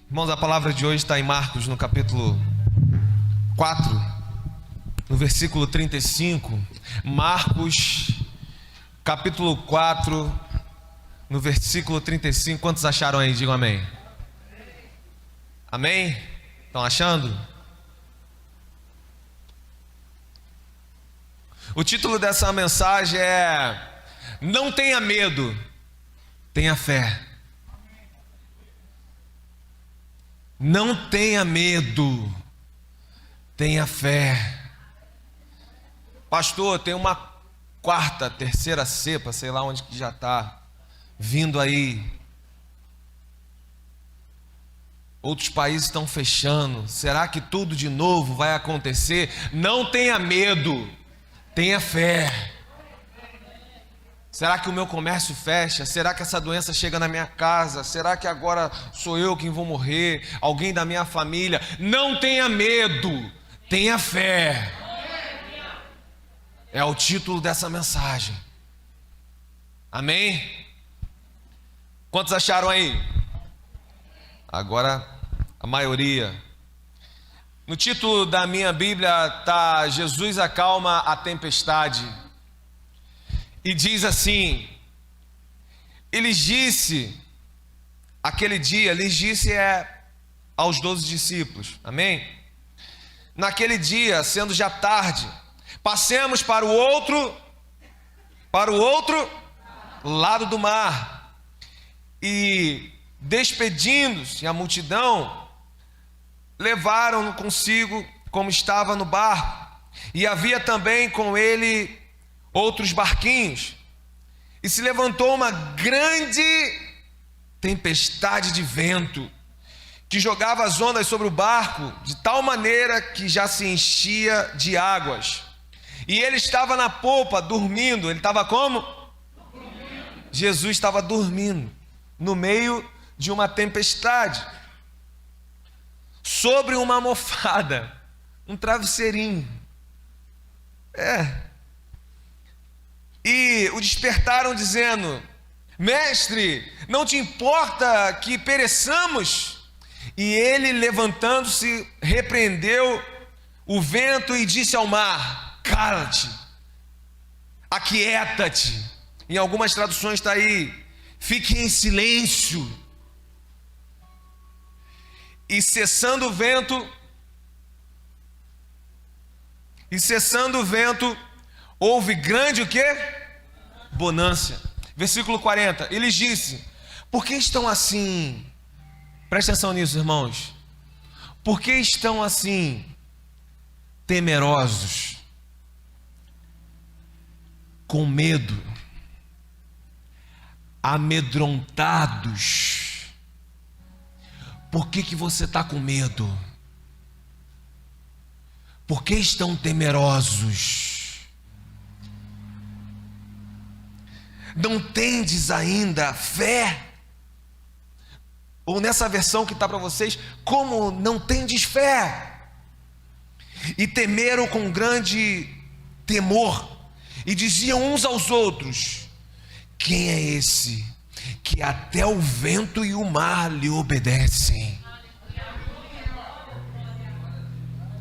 Irmãos, a palavra de hoje está em Marcos, no capítulo 4, no versículo 35. Marcos, capítulo 4, no versículo 35. Quantos acharam aí? Digam amém. Amém? Estão achando? O título dessa mensagem é: não tenha medo, tenha fé. Não tenha medo, tenha fé. Pastor, tem uma quarta, terceira cepa, sei lá onde que já está vindo aí. Outros países estão fechando. Será que tudo de novo vai acontecer? Não tenha medo, tenha fé. Será que o meu comércio fecha? Será que essa doença chega na minha casa? Será que agora sou eu quem vou morrer? Alguém da minha família? Não tenha medo, tenha fé. É o título dessa mensagem. Amém? Quantos acharam aí? Agora a maioria. No título da minha Bíblia está: Jesus acalma a tempestade. E diz assim: aquele dia, lhes disse aos 12 discípulos, amém? Naquele dia, sendo já tarde, passemos para o outro lado do mar. E despedindo-se a multidão, levaram-no consigo como estava no barco. E havia também com ele outros barquinhos, e se levantou uma grande tempestade de vento, que jogava as ondas sobre o barco, de tal maneira que já se enchia de águas. E ele estava na popa, dormindo. Ele estava como? Dormindo. Jesus estava dormindo, no meio de uma tempestade, sobre uma almofada, um travesseirinho. E o despertaram dizendo: Mestre, não te importa que pereçamos? E ele, levantando-se, repreendeu o vento e disse ao mar: cala-te, aquieta-te. Em algumas traduções está aí: fique em silêncio. E cessando o vento, houve grande o quê? Bonança. Versículo 40. Ele disse: por que estão assim? Presta atenção nisso, irmãos. Por que estão assim temerosos, com medo, amedrontados? Por que você está com medo? Por que estão temerosos? Não tendes ainda fé? Ou nessa versão que está para vocês: como não tendes fé? E temeram com grande temor, e diziam uns aos outros: quem é esse que até o vento e o mar lhe obedecem?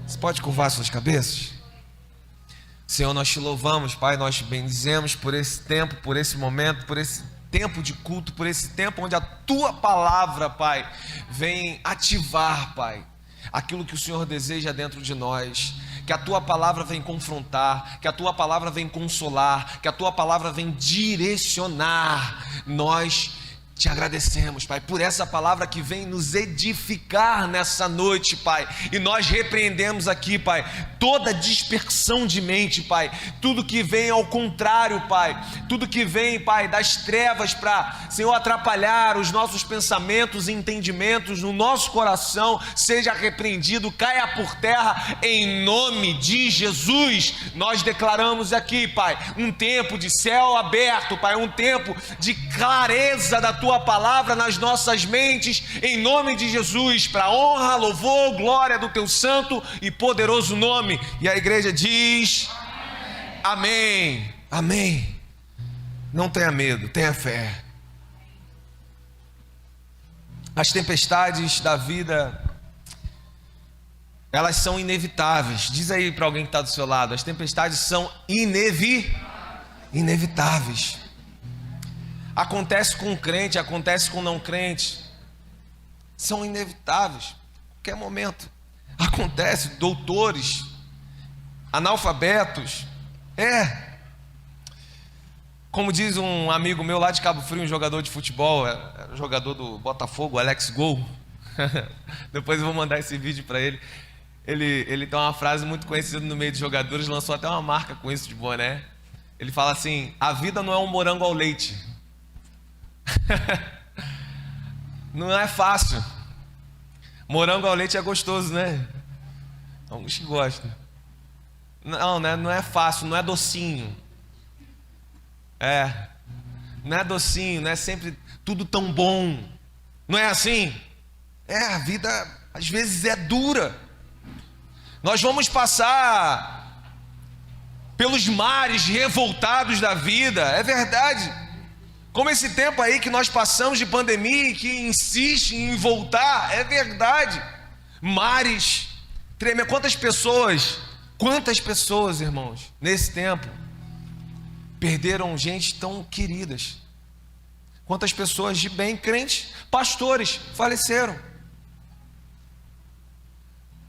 Você pode curvar suas cabeças? Senhor, nós te louvamos, Pai, nós te bendizemos por esse tempo, por esse momento, por esse tempo de culto, por esse tempo onde a Tua palavra, Pai, vem ativar, Pai, aquilo que o Senhor deseja dentro de nós. Que a Tua palavra vem confrontar, que a Tua palavra vem consolar, que a Tua palavra vem direcionar. Nós te agradecemos, Pai, por essa palavra que vem nos edificar nessa noite, Pai. E nós repreendemos aqui, Pai, toda dispersão de mente, Pai. Tudo que vem ao contrário, Pai. Tudo que vem, Pai, das trevas para, Senhor, atrapalhar os nossos pensamentos e entendimentos no nosso coração, seja repreendido, caia por terra, em nome de Jesus. Nós declaramos aqui, Pai, um tempo de céu aberto, Pai, um tempo de clareza da Tua palavra nas nossas mentes, em nome de Jesus, para honra, louvor, glória do Teu santo e poderoso nome. E a igreja diz: amém, amém. Não tenha medo, tenha fé. As tempestades da vida, elas são inevitáveis. Diz aí para alguém que está do seu lado: as tempestades são inevitáveis. Acontece com o crente, acontece com o não crente. São inevitáveis. Qualquer momento acontece. Doutores, analfabetos. Como diz um amigo meu lá de Cabo Frio, um jogador de futebol, jogador do Botafogo, Alex Gol. Depois eu vou mandar esse vídeo para ele. Ele tem uma frase muito conhecida no meio de jogadores, lançou até uma marca com isso de boné. Ele fala assim: a vida não é um morango ao leite. Não é fácil. Morango ao leite é gostoso, né? Alguns que gostam. Não, né? Não é fácil, não é docinho. Não é docinho, não é sempre tudo tão bom. Não é assim? A vida às vezes é dura. Nós vamos passar pelos mares revoltados da vida, é verdade. Como esse tempo aí que nós passamos de pandemia e que insiste em voltar, é verdade. Mares tremendo. Quantas pessoas, irmãos, nesse tempo perderam gente tão queridas? Quantas pessoas de bem, crentes, pastores, faleceram?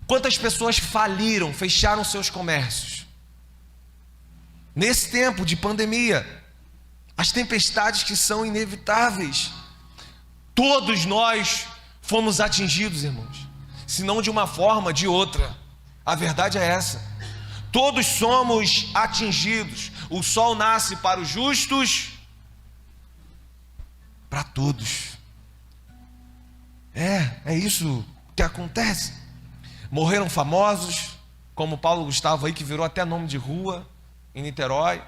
Quantas pessoas faliram, fecharam seus comércios? Nesse tempo de pandemia, as tempestades que são inevitáveis, todos nós fomos atingidos, irmãos, se não de uma forma, de outra. A verdade é essa: todos somos atingidos. O sol nasce para os justos, para todos. É isso que acontece. Morreram famosos, como Paulo Gustavo aí, que virou até nome de rua em Niterói.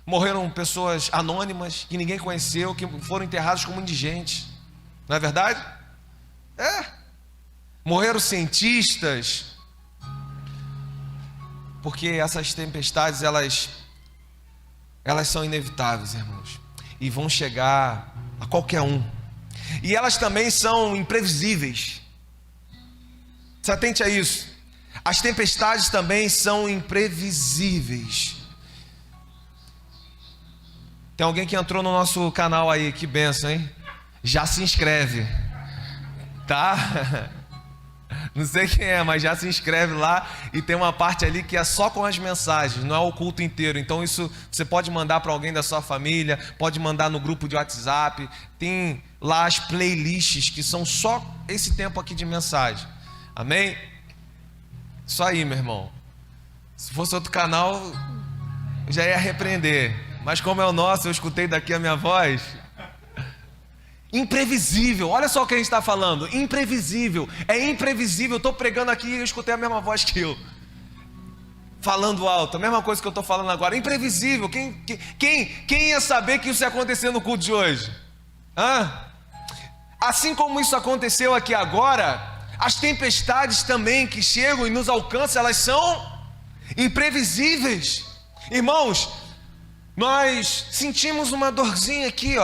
Morreram pessoas anônimas que ninguém conheceu, que foram enterrados como indigentes. Não é verdade? Morreram cientistas. Porque essas tempestades, elas são inevitáveis, irmãos, e vão chegar a qualquer um. E elas também são imprevisíveis. Se atente a isso. As tempestades também são imprevisíveis. Tem alguém que entrou no nosso canal aí, que benção, hein? Já se inscreve, tá? Não sei quem é, mas já se inscreve lá. E tem uma parte ali que é só com as mensagens, não é o culto inteiro. Então isso você pode mandar para alguém da sua família, pode mandar no grupo de WhatsApp. Tem lá as playlists que são só esse tempo aqui de mensagem. Amém? Isso aí, meu irmão. Se fosse outro canal, eu já ia repreender. Mas como é o nosso, eu escutei daqui a minha voz. Imprevisível, olha só o que a gente está falando. Imprevisível, é imprevisível. Eu estou pregando aqui e eu escutei a mesma voz que eu, falando alto, a mesma coisa que eu estou falando agora. Imprevisível, quem ia saber que isso ia acontecer no culto de hoje? Assim como isso aconteceu aqui agora, as tempestades também que chegam e nos alcançam, elas são imprevisíveis. Irmãos, nós sentimos uma dorzinha aqui,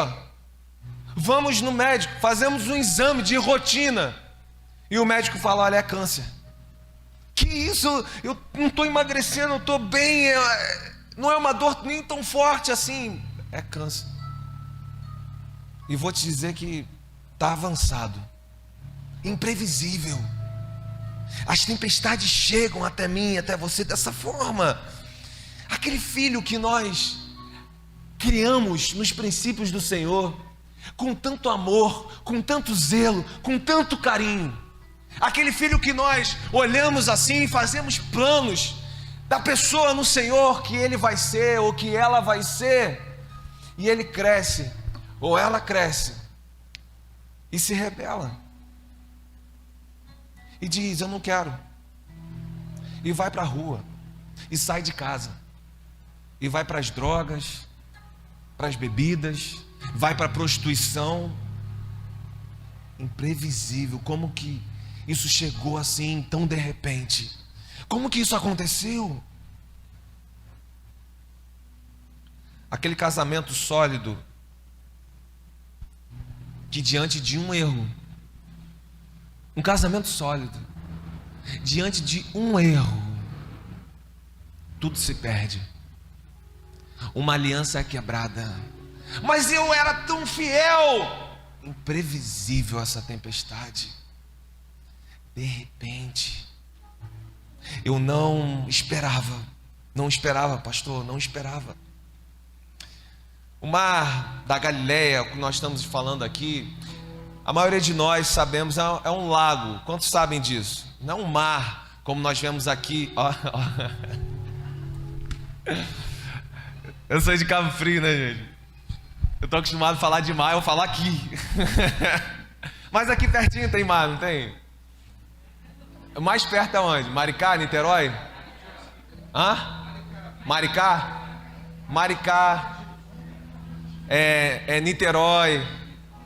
vamos no médico, fazemos um exame de rotina e o médico fala: olha, é câncer. Que isso? Eu não estou emagrecendo, eu estou bem, não é uma dor nem tão forte assim. É câncer. E vou te dizer que está avançado. Imprevisível. As tempestades chegam até mim, até você dessa forma. Aquele filho que nós criamos nos princípios do Senhor, com tanto amor, com tanto zelo, com tanto carinho. Aquele filho que nós olhamos assim e fazemos planos da pessoa no Senhor que ele vai ser ou que ela vai ser. E ele cresce, ou ela cresce, e se rebela. E diz: eu não quero. E vai para a rua, e sai de casa, e vai para as drogas, para as bebidas, vai para a prostituição. Imprevisível. Como que isso chegou assim tão de repente? Como que isso aconteceu? Aquele casamento sólido que diante de um erro Um casamento sólido, diante de um erro, tudo se perde. Uma aliança é quebrada. Mas eu era tão fiel. Imprevisível essa tempestade. De repente, eu não esperava, pastor, não esperava. O mar da Galileia, que nós estamos falando aqui, a maioria de nós sabemos, é um lago. Quantos sabem disso? Não é um mar, como nós vemos aqui. Eu sou de Cabo Frio, né, gente? Eu estou acostumado a falar de mar, eu falo aqui. Mas aqui pertinho tem mar, não tem? Mais perto é onde? Maricá, Niterói? Maricá? Maricá. É Niterói.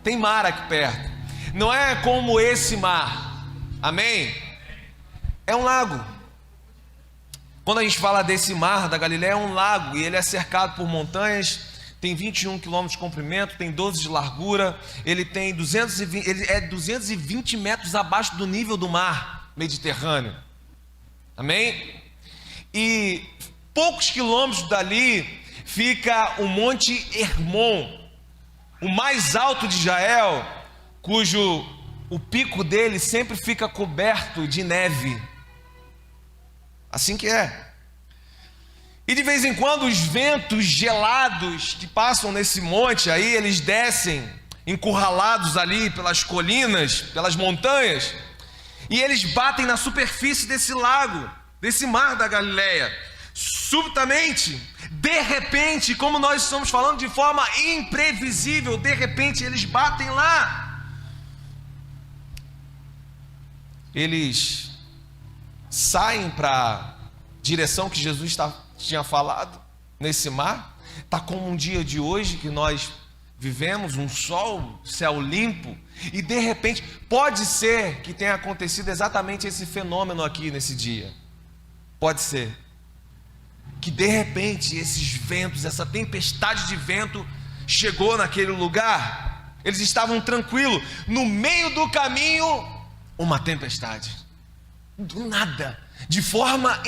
Tem mar aqui perto. Não é como esse mar. Amém? É um lago. Quando a gente fala desse mar da Galileia, é um lago. E ele é cercado por montanhas. Tem 21 quilômetros de comprimento, tem 12 de largura. Ele tem 220 metros abaixo do nível do mar Mediterrâneo. Amém? E poucos quilômetros dali fica o Monte Hermon, o mais alto de Israel, cujo o pico dele sempre fica coberto de neve. Assim que é. E de vez em quando os ventos gelados que passam nesse monte aí, eles descem encurralados ali pelas colinas, pelas montanhas, e eles batem na superfície desse lago, desse mar da Galileia. Subitamente, de repente, como nós estamos falando de forma imprevisível, de repente eles batem lá. Eles saem para a direção que Jesus tinha falado nesse mar. Está como um dia de hoje que nós vivemos, um sol, céu limpo, e de repente pode ser que tenha acontecido exatamente esse fenômeno aqui nesse dia. Pode ser que de repente esses ventos, essa tempestade de vento chegou naquele lugar. Eles estavam tranquilos, no meio do caminho uma tempestade, do nada, de forma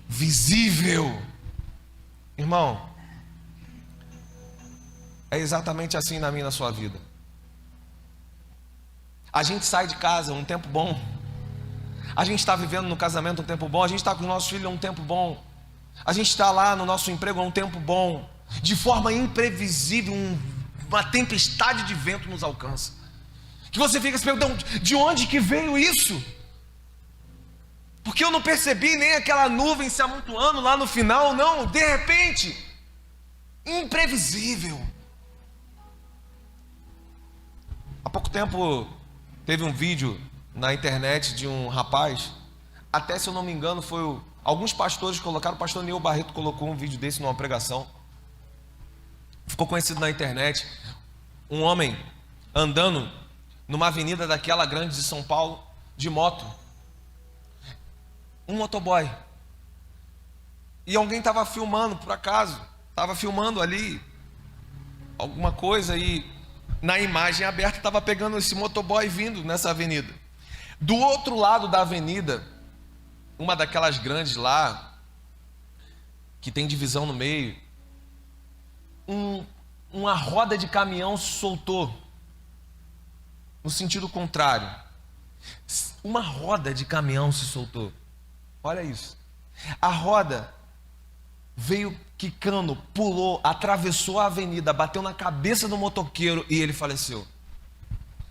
imprevisível. Irmão, é exatamente assim na minha e na sua vida. A gente sai de casa um tempo bom, a gente está vivendo no casamento um tempo bom, a gente está com os nossos filhos um tempo bom, a gente está lá no nosso emprego um tempo bom, de forma imprevisível uma tempestade de vento nos alcança, que você fica se perguntando, de onde que veio isso? Porque eu não percebi nem aquela nuvem se amontoando lá no final, não, de repente, imprevisível. Há pouco tempo teve um vídeo na internet de um rapaz, até se eu não me engano alguns pastores colocaram, o pastor Nil Barreto colocou um vídeo desse numa pregação, ficou conhecido na internet, um homem andando numa avenida daquela grande de São Paulo, de moto, um motoboy, e alguém estava filmando, por acaso, estava filmando ali alguma coisa, e na imagem aberta estava pegando esse motoboy vindo nessa avenida. Do outro lado da avenida, uma daquelas grandes lá, que tem divisão no meio, uma roda de caminhão se soltou, no sentido contrário. Uma roda de caminhão se soltou. Olha isso. A roda veio quicando, pulou, atravessou a avenida, bateu na cabeça do motoqueiro e ele faleceu.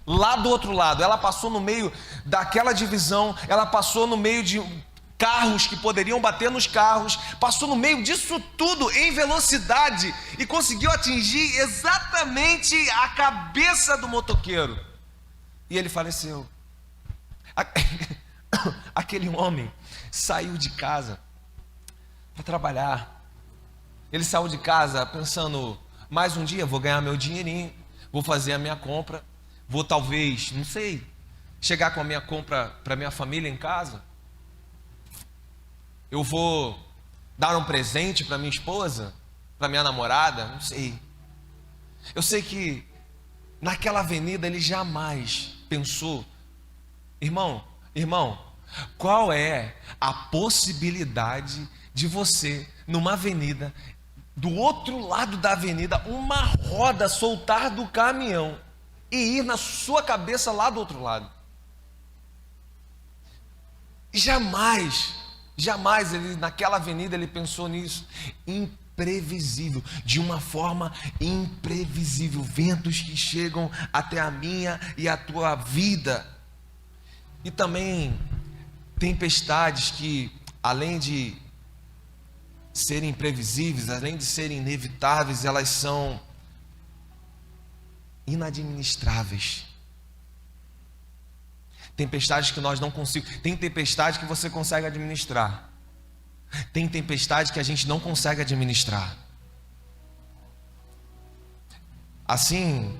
Lá do outro lado, ela passou no meio daquela divisão, ela passou no meio de carros que poderiam bater nos carros, passou no meio disso tudo em velocidade e conseguiu atingir exatamente a cabeça do motoqueiro. E ele faleceu. Aquele homem saiu de casa para trabalhar. Ele saiu de casa pensando, mais um dia vou ganhar meu dinheirinho, vou fazer a minha compra, vou talvez, não sei, chegar com a minha compra para minha família em casa. Eu vou dar um presente para minha esposa, para minha namorada, não sei. Eu sei que naquela avenida ele jamais pensou Irmão, qual é a possibilidade de você, numa avenida, do outro lado da avenida, uma roda soltar do caminhão e ir na sua cabeça lá do outro lado? Jamais ele, naquela avenida, ele pensou nisso. Imprevisível, de uma forma imprevisível, ventos que chegam até a minha e a tua vida. E também tempestades que, além de serem imprevisíveis, além de serem inevitáveis, elas são inadministráveis. Tempestades que nós não conseguimos. Tem tempestade que você consegue administrar. Tem tempestade que a gente não consegue administrar. Assim,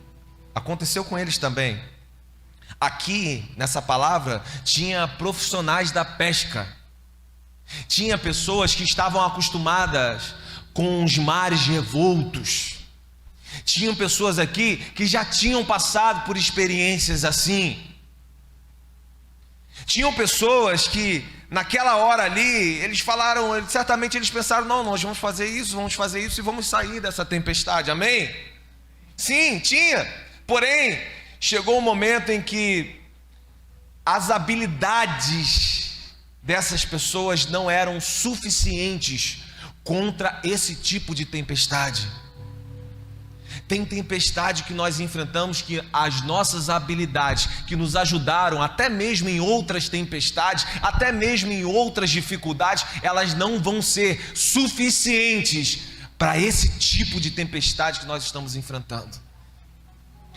aconteceu com eles também. Aqui, nessa palavra, tinha profissionais da pesca. Tinha pessoas que estavam acostumadas com os mares revoltos. Tinham pessoas aqui que já tinham passado por experiências assim. Tinham pessoas que naquela hora ali, certamente eles pensaram, não, nós vamos fazer isso e vamos sair dessa tempestade, amém? Sim, tinha, porém, chegou um momento em que as habilidades dessas pessoas não eram suficientes contra esse tipo de tempestade. Tem tempestade que nós enfrentamos que as nossas habilidades que nos ajudaram até mesmo em outras tempestades, até mesmo em outras dificuldades, elas não vão ser suficientes para esse tipo de tempestade que nós estamos enfrentando.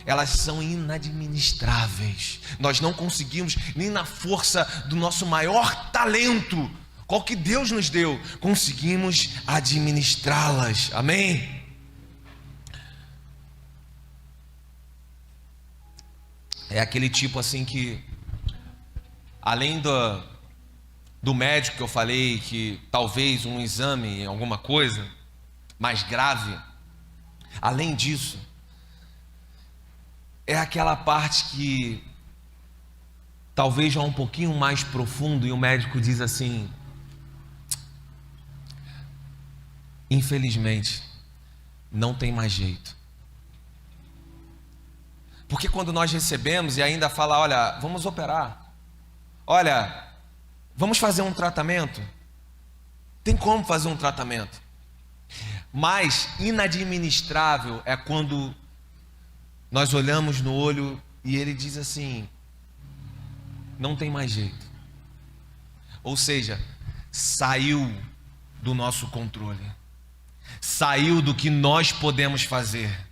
Elas são inadministráveis. Nós não conseguimos, nem na força do nosso maior talento, qual que Deus nos deu, conseguimos administrá-las, amém? É aquele tipo assim que, além do médico que eu falei, que talvez um exame, alguma coisa mais grave, além disso, é aquela parte que talvez já um pouquinho mais profundo, e o médico diz assim: infelizmente, não tem mais jeito. Porque quando nós recebemos e ainda fala, olha, vamos operar, olha, vamos fazer um tratamento, tem como fazer um tratamento, mas inadministrável é quando nós olhamos no olho e ele diz assim, não tem mais jeito. Ou seja, saiu do nosso controle, saiu do que nós podemos fazer,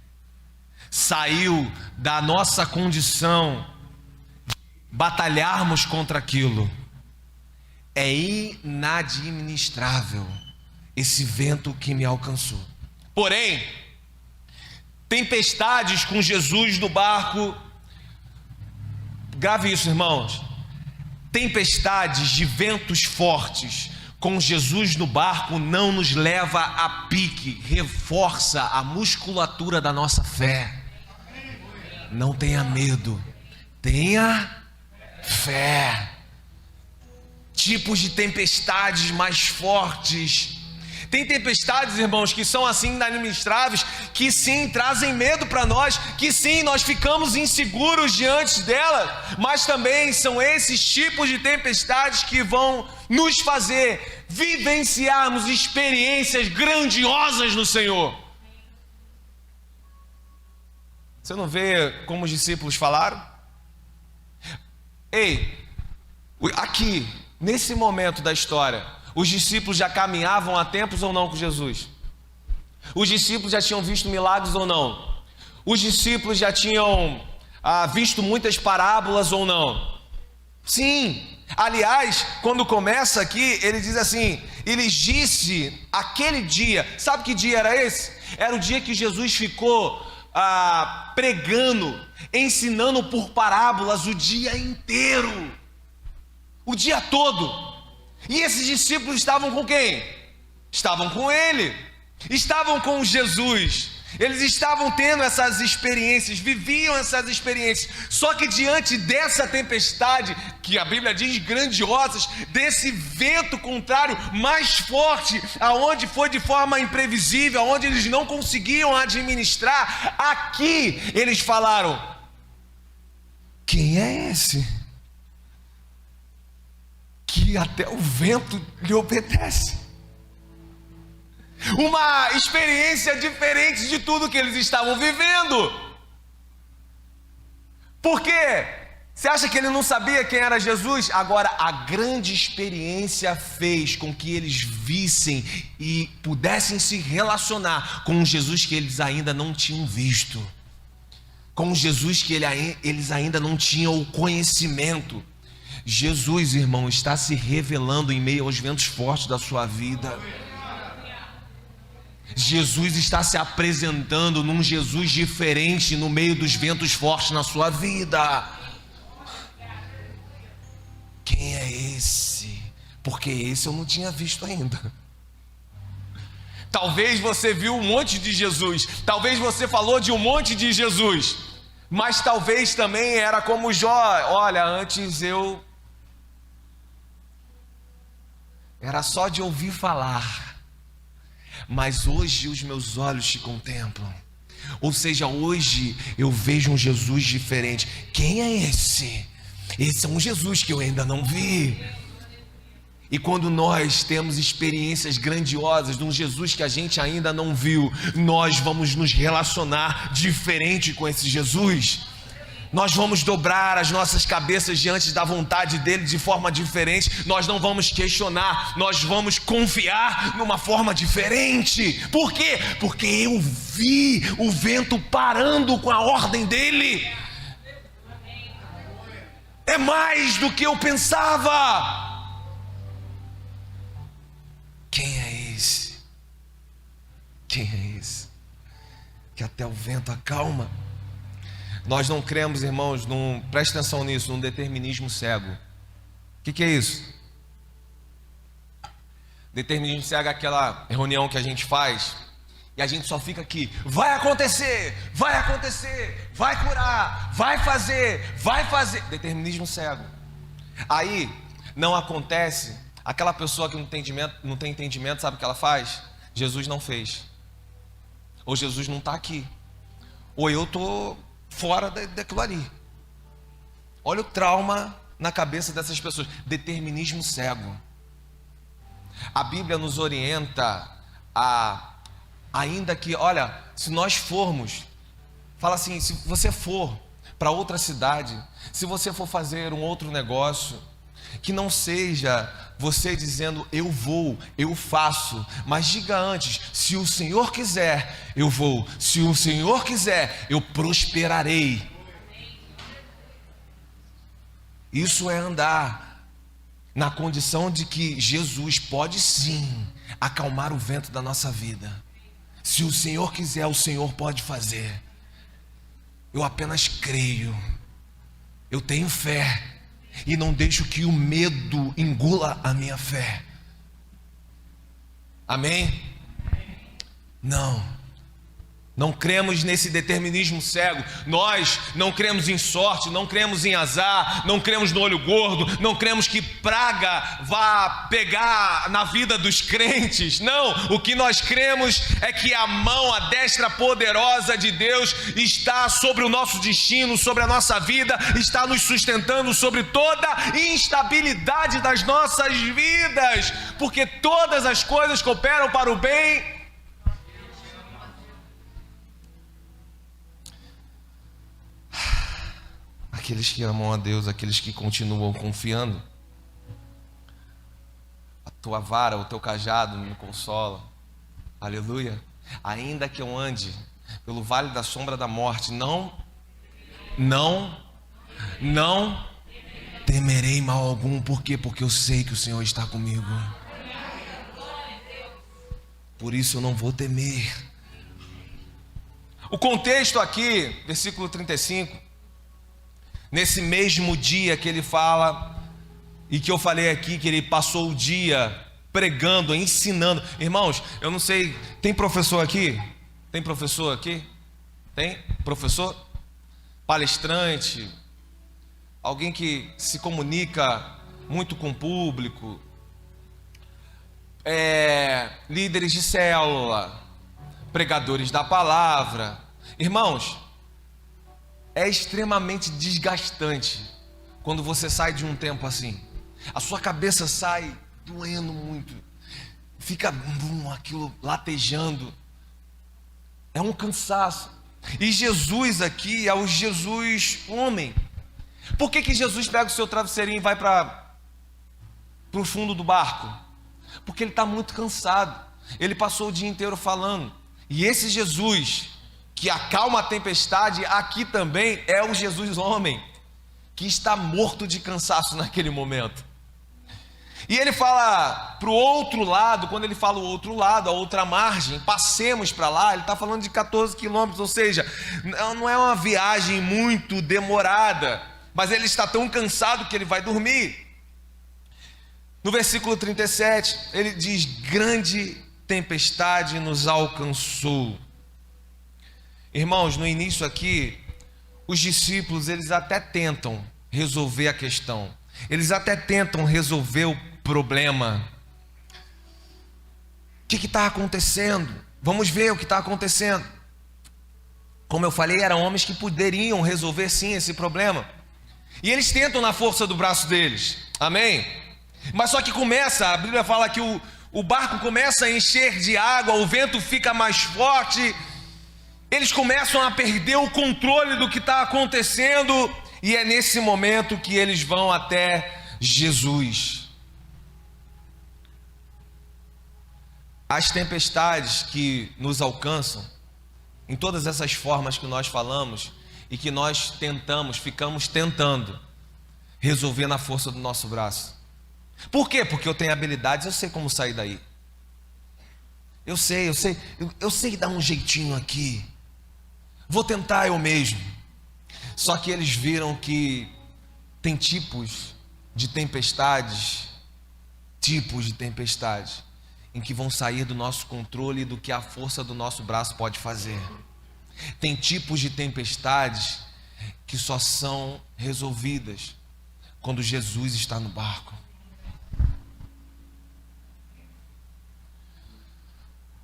saiu da nossa condição de batalharmos contra aquilo. É inadministrável esse vento que me alcançou. Porém, tempestades com Jesus no barco, grave isso, irmãos, tempestades de ventos fortes com Jesus no barco não nos leva a pique, reforça a musculatura da nossa fé. Não tenha medo, tenha fé. Tipos de tempestades mais fortes. Tem tempestades, irmãos, que são assim inadministráveis, que sim, trazem medo para nós, que sim, nós ficamos inseguros diante delas, mas também são esses tipos de tempestades que vão nos fazer vivenciarmos experiências grandiosas no Senhor. Você não vê como os discípulos falaram? Ei, aqui, nesse momento da história, os discípulos já caminhavam há tempos ou não com Jesus? Os discípulos já tinham visto milagres ou não? Os discípulos já tinham visto muitas parábolas ou não? Sim. Aliás, quando começa aqui, ele diz assim, ele disse aquele dia, sabe que dia era esse? Era o dia que Jesus ficou pregando, ensinando por parábolas o dia inteiro, o dia todo. E esses discípulos estavam com quem? Estavam com ele, estavam com Jesus. Eles estavam tendo essas experiências, viviam essas experiências. Só que diante dessa tempestade, que a Bíblia diz grandiosas, desse vento contrário mais forte, aonde foi de forma imprevisível, aonde eles não conseguiam administrar, aqui eles falaram: quem é esse que até o vento lhe obedece? Uma experiência diferente de tudo que eles estavam vivendo. Por quê? Você acha que ele não sabia quem era Jesus? Agora, a grande experiência fez com que eles vissem e pudessem se relacionar com um Jesus que eles ainda não tinham visto, com um Jesus que eles ainda não tinham o conhecimento. Jesus, irmão, está se revelando em meio aos ventos fortes da sua vida. Jesus está se apresentando num Jesus diferente no meio dos ventos fortes na sua vida. Quem é esse? Porque esse eu não tinha visto ainda. Talvez você viu um monte de Jesus, talvez você falou de um monte de Jesus, mas talvez também era como Jó: olha, antes eu era só de ouvir falar, mas hoje os meus olhos te contemplam. Ou seja, hoje eu vejo um Jesus diferente. Quem é esse? Esse é um Jesus que eu ainda não vi. E quando nós temos experiências grandiosas de um Jesus que a gente ainda não viu, nós vamos nos relacionar diferente com esse Jesus. Nós vamos dobrar as nossas cabeças diante da vontade dele de forma diferente. Nós não vamos questionar, nós vamos confiar numa forma diferente. Por quê? Porque eu vi o vento parando com a ordem dele. É mais do que eu pensava. Quem é esse? Quem é esse que até o vento acalma? Nós não cremos, irmãos, preste atenção nisso, num determinismo cego. O que é isso? Determinismo cego é aquela reunião que a gente faz e a gente só fica aqui: vai acontecer, vai curar, vai fazer. Determinismo cego. Aí não acontece. Aquela pessoa que não tem entendimento, sabe o que ela faz? Jesus não fez, ou Jesus não está aqui, ou eu estou fora daquilo ali. Olha o trauma na cabeça dessas pessoas. Determinismo cego. A Bíblia nos orienta ainda que, olha, se nós formos, fala assim, se você for para outra cidade, se você for fazer um outro negócio, que não seja você dizendo: eu vou, eu faço, mas diga antes: se o Senhor quiser, eu vou, se o Senhor quiser, eu prosperarei. Isso é andar na condição de que Jesus pode sim acalmar o vento da nossa vida. Se o Senhor quiser, o Senhor pode fazer. Eu apenas creio, eu tenho fé, e não deixo que o medo engula a minha fé. Amém? Não cremos nesse determinismo cego. Nós não cremos em sorte, não cremos em azar, não cremos no olho gordo, não cremos que praga vá pegar na vida dos crentes. Não, o que nós cremos é que a mão, a destra poderosa de Deus está sobre o nosso destino, sobre a nossa vida, está nos sustentando sobre toda a instabilidade das nossas vidas, porque todas as coisas cooperam para o bem. Aqueles que amam a Deus, aqueles que continuam confiando. A tua vara, o teu cajado me consola. Aleluia. Ainda que eu ande pelo vale da sombra da morte, não temerei mal algum. Por quê? Porque eu sei que o Senhor está comigo. Por isso eu não vou temer. O contexto aqui, versículo 35, nesse mesmo dia que ele fala, e que eu falei aqui, que ele passou o dia pregando, ensinando. Irmãos, eu não sei, tem professor aqui? Tem professor aqui? Tem? Professor? Palestrante? Alguém que se comunica muito com o público? Líderes de célula? Pregadores da palavra? Irmãos, é extremamente desgastante quando você sai de um tempo assim. A sua cabeça sai doendo muito. Fica aquilo latejando. É um cansaço. E Jesus aqui é o Jesus homem. Por que Jesus pega o seu travesseirinho e vai para o fundo do barco? Porque ele está muito cansado. Ele passou o dia inteiro falando. E esse Jesus que acalma a tempestade, aqui também é o Jesus homem, que está morto de cansaço naquele momento. E ele fala para o outro lado, quando ele fala o outro lado, a outra margem, passemos para lá, ele está falando de 14 quilômetros, ou seja, não é uma viagem muito demorada, mas ele está tão cansado que ele vai dormir. No versículo 37, ele diz: grande tempestade nos alcançou. Irmãos, no início aqui, os discípulos, eles até tentam resolver a questão. Eles até tentam resolver o problema. O que está acontecendo? Vamos ver o que está acontecendo. Como eu falei, eram homens que poderiam resolver sim esse problema. E eles tentam na força do braço deles. Amém? Mas só que a Bíblia fala que o barco começa a encher de água, o vento fica mais forte. Eles começam a perder o controle do que está acontecendo. E é nesse momento que eles vão até Jesus. As tempestades que nos alcançam, em todas essas formas que nós falamos, e que nós ficamos tentando resolver na força do nosso braço. Por quê? Porque eu tenho habilidades, eu sei como sair daí. Eu sei dar um jeitinho aqui. Vou tentar eu mesmo. Só que eles viram que tem tipos de tempestades, em que vão sair do nosso controle e do que a força do nosso braço pode fazer. Tem tipos de tempestades que só são resolvidas quando Jesus está no barco.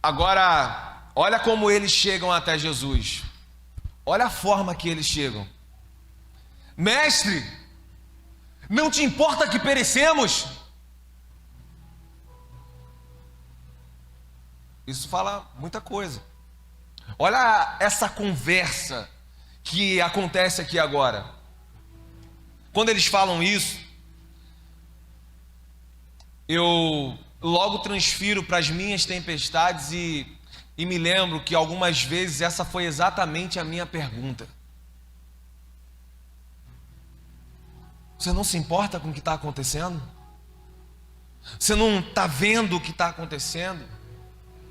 Agora, olha como eles chegam até Jesus. Olha a forma que eles chegam. Mestre, não te importa que perecemos? Isso fala muita coisa. Olha essa conversa que acontece aqui agora. Quando eles falam isso, eu logo transfiro para as minhas tempestades e me lembro que algumas vezes essa foi exatamente a minha pergunta. Você não se importa com o que está acontecendo? Você não está vendo o que está acontecendo?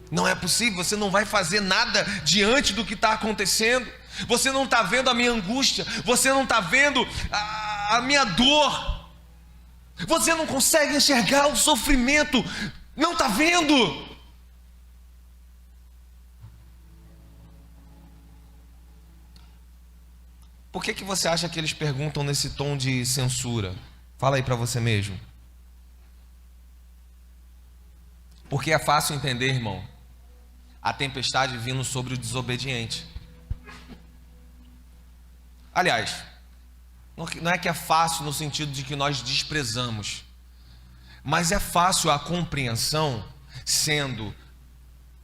Não é possível, você não vai fazer nada diante do que está acontecendo. Você não está vendo a minha angústia, você não está vendo a minha dor. Você não consegue enxergar o sofrimento, não está vendo? Por que você acha que eles perguntam nesse tom de censura? Fala aí para você mesmo. Porque é fácil entender, irmão, a tempestade vindo sobre o desobediente. Aliás, não é que é fácil no sentido de que nós desprezamos, mas é fácil a compreensão sendo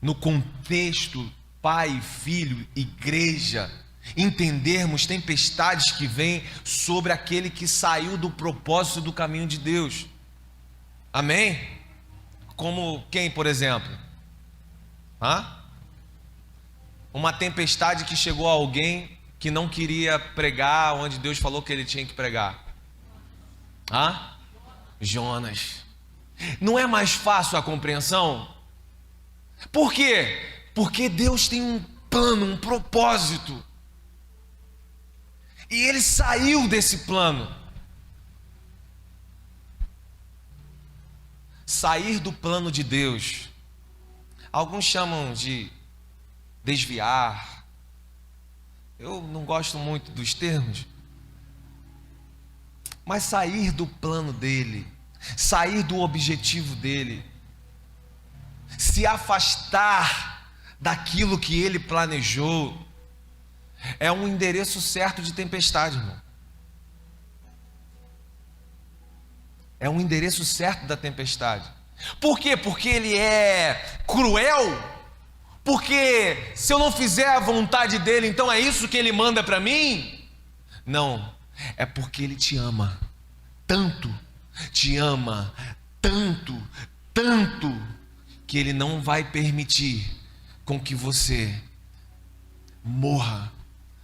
no contexto pai, filho, igreja, entendermos tempestades que vêm sobre aquele que saiu do propósito do caminho de Deus. Amém? Como quem, por exemplo? Uma tempestade que chegou a alguém que não queria pregar onde Deus falou que ele tinha que pregar. Jonas. Não é mais fácil a compreensão? Por quê? Porque Deus tem um plano, um propósito. E ele saiu desse plano. Sair do plano de Deus. Alguns chamam de desviar. Eu não gosto muito dos termos, mas sair do plano dele, sair do objetivo dele, se afastar daquilo que ele planejou, é um endereço certo de tempestade, irmão. É um endereço certo da tempestade. Por quê? Porque ele é cruel? Porque se eu não fizer a vontade dele, então é isso que ele manda para mim? Não, é porque ele te ama tanto, te ama tanto, tanto, que ele não vai permitir com que você morra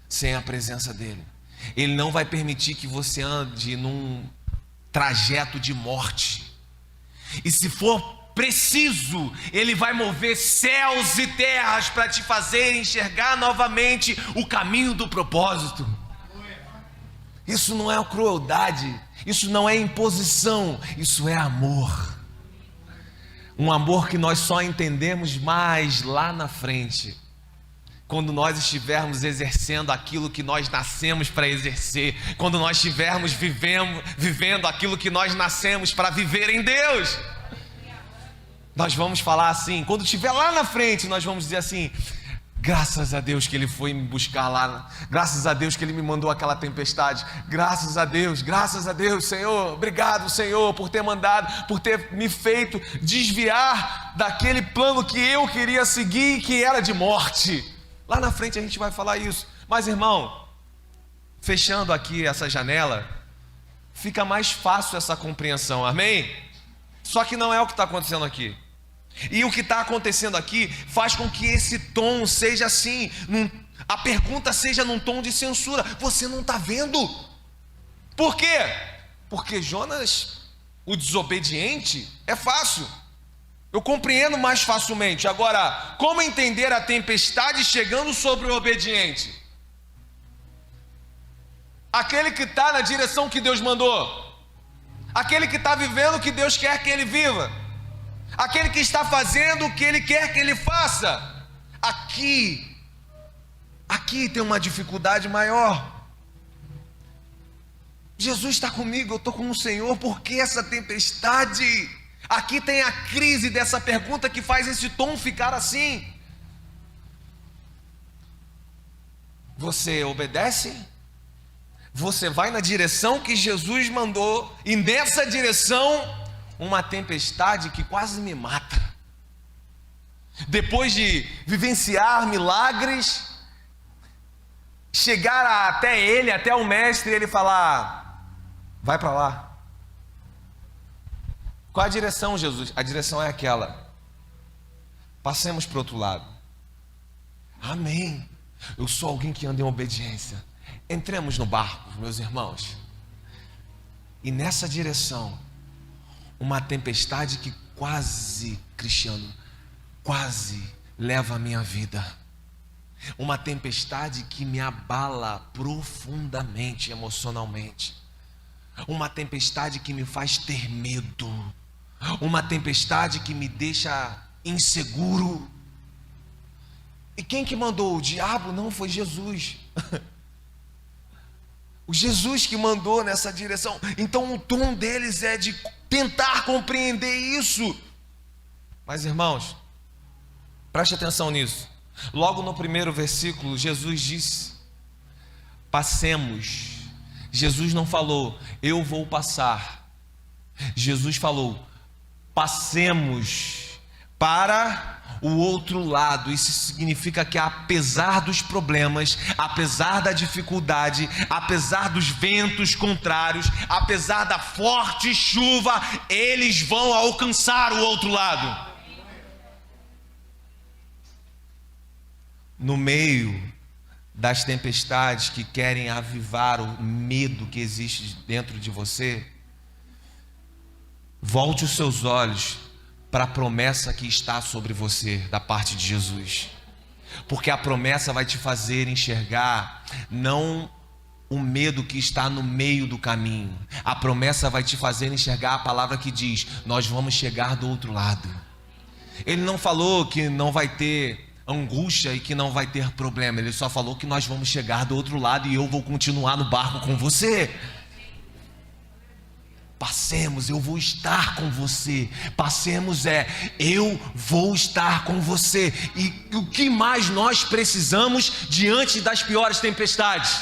sem a presença dele. Ele não vai permitir que você ande num trajeto de morte. E se for preciso, ele vai mover céus e terras para te fazer enxergar novamente o caminho do propósito. Isso não é crueldade, isso não é imposição, isso é amor. Um amor que nós só entendemos mais lá na frente, quando nós estivermos exercendo aquilo que nós nascemos para exercer, quando nós estivermos vivendo aquilo que nós nascemos para viver em Deus. Nós vamos falar assim, quando estiver lá na frente, nós vamos dizer assim: graças a Deus que ele foi me buscar lá, graças a Deus que ele me mandou aquela tempestade, graças a Deus, Senhor, obrigado, Senhor, por ter mandado, por ter me feito desviar daquele plano que eu queria seguir, que era de morte. Lá na frente a gente vai falar isso. Mas, irmão, fechando aqui essa janela, fica mais fácil essa compreensão, amém? Só que não é o que está acontecendo aqui. E o que está acontecendo aqui faz com que esse tom seja assim, a pergunta seja num tom de censura. Você não está vendo? Por quê? Porque Jonas, o desobediente, é fácil. Eu compreendo mais facilmente. Agora, como entender a tempestade chegando sobre o obediente? Aquele que está na direção que Deus mandou, aquele que está vivendo o que Deus quer que ele viva, aquele que está fazendo o que ele quer que ele faça. Aqui tem uma dificuldade maior. Jesus está comigo, eu estou com o Senhor. Por que essa tempestade? Aqui tem a crise dessa pergunta que faz esse tom ficar assim. Você obedece? Você vai na direção que Jesus mandou, e nessa direção, uma tempestade que quase me mata. Depois de vivenciar milagres, chegar até ele, até o mestre, e ele falar: vai para lá. Qual a direção, Jesus? A direção é aquela. Passemos para o outro lado. Amém. Eu sou alguém que anda em obediência. Entremos no barco, meus irmãos. E nessa direção, uma tempestade que quase, Cristiano, quase leva a minha vida. Uma tempestade que me abala profundamente, emocionalmente. Uma tempestade que me faz ter medo. Uma tempestade que me deixa inseguro. E quem que mandou? O diabo? Não, foi Jesus. O Jesus que mandou nessa direção. Então o tom deles é de tentar compreender isso. Mas, irmãos, preste atenção nisso. Logo no primeiro versículo, Jesus disse: passemos. Jesus não falou: eu vou passar. Jesus falou: passemos para o outro lado. Isso significa que apesar dos problemas, apesar da dificuldade, apesar dos ventos contrários, apesar da forte chuva, eles vão alcançar o outro lado. No meio das tempestades que querem avivar o medo que existe dentro de você, volte os seus olhos para a promessa que está sobre você, da parte de Jesus. Porque a promessa vai te fazer enxergar não o medo que está no meio do caminho. A promessa vai te fazer enxergar a palavra que diz: nós vamos chegar do outro lado. Ele não falou que não vai ter angústia e que não vai ter problema. Ele só falou que nós vamos chegar do outro lado e eu vou continuar no barco com você. Passemos, eu vou estar com você. Passemos eu vou estar com você. E o que mais nós precisamos diante das piores tempestades?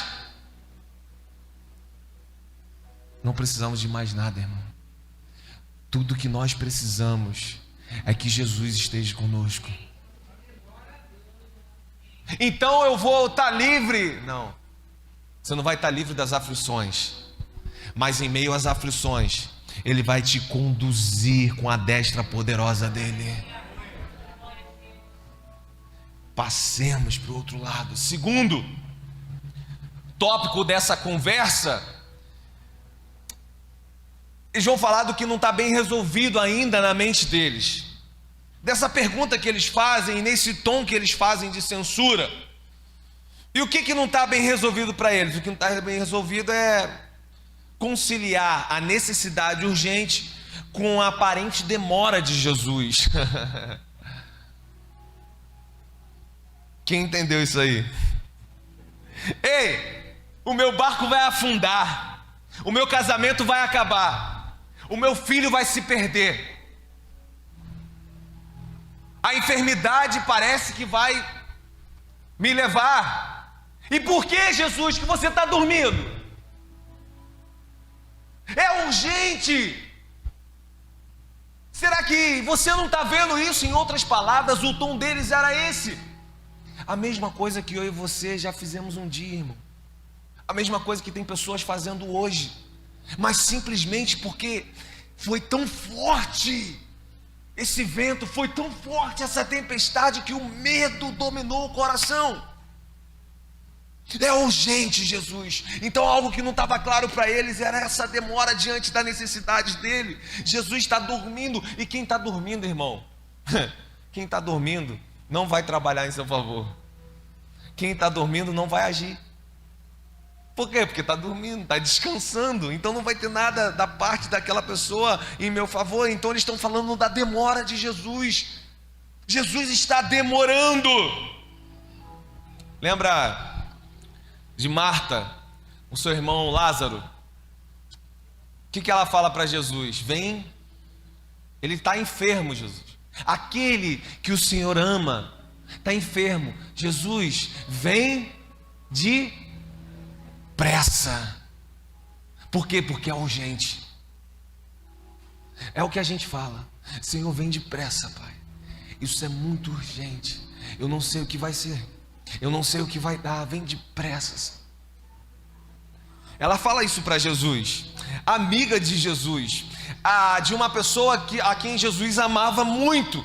Não precisamos de mais nada, irmão. Tudo que nós precisamos é que Jesus esteja conosco. Então eu vou estar livre. Não, você não vai estar livre das aflições, mas em meio às aflições Ele vai te conduzir com a destra poderosa dEle. Passemos para o outro lado. Segundo tópico dessa conversa, eles vão falar do que não está bem resolvido ainda na mente deles, dessa pergunta que eles fazem, e nesse tom que eles fazem de censura. E o que não está bem resolvido para eles? O que não está bem resolvido é conciliar a necessidade urgente com a aparente demora de Jesus. Quem entendeu isso aí? Ei, o meu barco vai afundar, o meu casamento vai acabar, o meu filho vai se perder, a enfermidade parece que vai me levar. E por que, Jesus, que você está dormindo? É urgente. Será que você não está vendo isso? Em outras palavras, o tom deles era esse. A mesma coisa que eu e você já fizemos um dia, irmão. A mesma coisa que tem pessoas fazendo hoje. Mas simplesmente porque foi tão forte esse vento, foi tão forte essa tempestade, que o medo dominou o coração. É urgente, Jesus. Então algo que não estava claro para eles era essa demora diante da necessidade dele. Jesus está dormindo. E quem está dormindo, irmão? Quem está dormindo não vai trabalhar em seu favor. Quem está dormindo não vai agir. Por quê? Porque está dormindo, está descansando. Então não vai ter nada da parte daquela pessoa em meu favor. Então eles estão falando da demora de Jesus. Jesus está demorando. Lembra de Marta, o seu irmão Lázaro? O que ela fala para Jesus? Vem, ele está enfermo, Jesus. Aquele que o Senhor ama está enfermo. Jesus, vem depressa. Por quê? Porque é urgente. É o que a gente fala: Senhor, vem depressa, Pai. Isso é muito urgente. Eu não sei o que vai ser, eu não sei o que vai dar. Vem depressa. Ela fala isso para Jesus, amiga de Jesus, de uma pessoa a quem Jesus amava muito.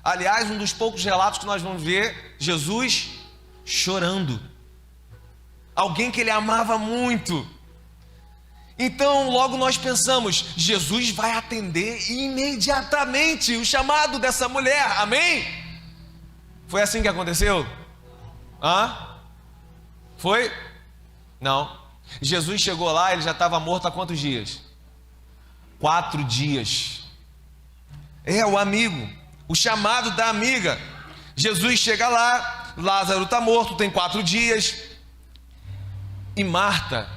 Aliás, um dos poucos relatos que nós vamos ver Jesus chorando. Alguém que ele amava muito. Então logo nós pensamos, Jesus vai atender imediatamente o chamado dessa mulher, amém? Foi assim que aconteceu? Foi? Não. Jesus chegou lá, ele já estava morto há quantos dias? 4 dias. É o amigo, o chamado da amiga. Jesus chega lá, Lázaro está morto, tem 4 dias. E Marta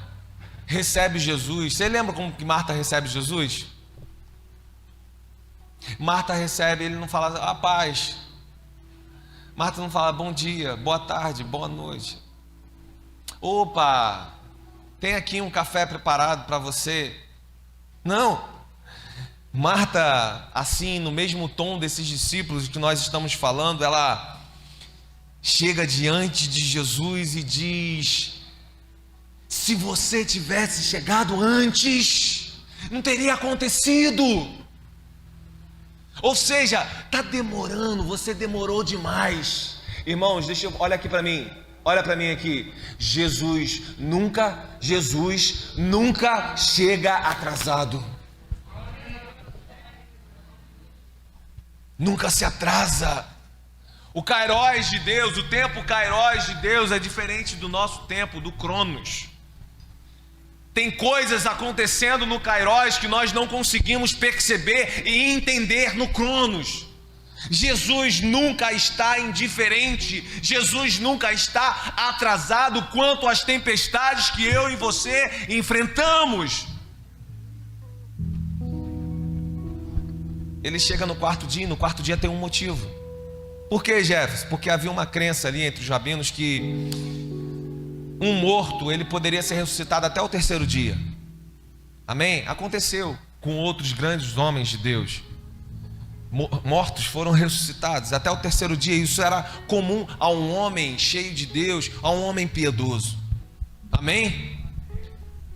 recebe Jesus. Você lembra como que Marta recebe Jesus? Marta recebe, ele não fala paz. Marta não fala bom dia, boa tarde, boa noite. Opa, tem aqui um café preparado para você. Não. Marta, assim, no mesmo tom desses discípulos que nós estamos falando, ela chega diante de Jesus e diz: se você tivesse chegado antes, não teria acontecido. Ou seja, está demorando, você demorou demais. Irmãos, olha aqui para mim. Olha para mim aqui. Jesus nunca chega atrasado. Nunca se atrasa. O Kairos de Deus, o tempo Kairos de Deus é diferente do nosso tempo, do Cronos. Tem coisas acontecendo no Kairos que nós não conseguimos perceber e entender no Cronos. Jesus nunca está indiferente, Jesus nunca está atrasado quanto às tempestades que eu e você enfrentamos. Ele chega no quarto dia, e no quarto dia tem um motivo. Por que, Jefferson? Porque havia uma crença ali entre os rabinos que um morto, ele poderia ser ressuscitado até o terceiro dia. Amém? Aconteceu com outros grandes homens de Deus. Mortos foram ressuscitados até o terceiro dia. Isso era comum a um homem cheio de Deus, a um homem piedoso. Amém?